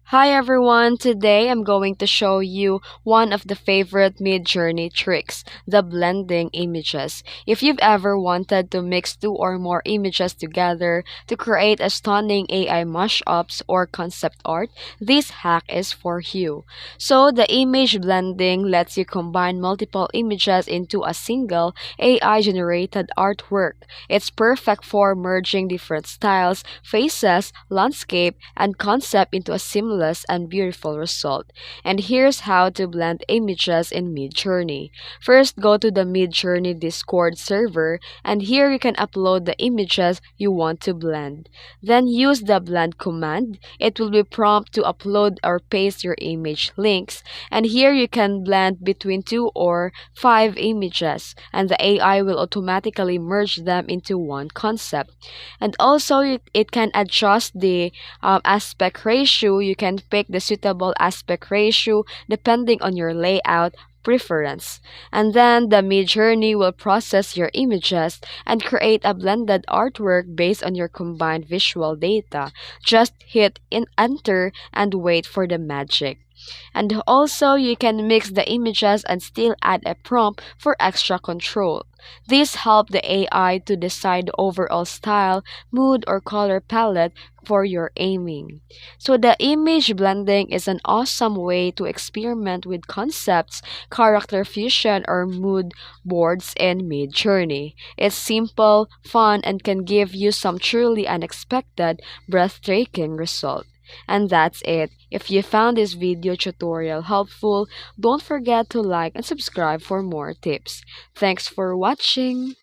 Hi everyone, today I'm going to show you one of the favorite MidJourney tricks, the blending images. If you've ever wanted to mix two or more images together to create a stunning AI mashups or concept art, this hack is for you. So the image blending lets you combine multiple images into a single AI generated artwork. It's perfect for merging different styles, faces, landscape, and concept into a seamless and beautiful result. And here's how to blend images in MidJourney. First, go to the MidJourney Discord server, and here you can upload the images you want to blend. Then use the blend command. It will be prompt to upload or paste your image links, and here you can blend between two or five images, and the AI will automatically merge them into one concept. And also, it can adjust the aspect ratio. You can pick the suitable aspect ratio depending on your layout preference. And then the Midjourney will process your images and create a blended artwork based on your combined visual data. Just hit in enter and wait for the magic. And also, you can mix the images and still add a prompt for extra control. This helps the AI to decide the overall style, mood, or color palette for your aiming. So the image blending is an awesome way to experiment with concepts, character fusion, or mood boards in Midjourney. It's simple, fun, and can give you some truly unexpected, breathtaking results. And that's it. If you found this video tutorial helpful, don't forget to like and subscribe for more tips. Thanks for watching.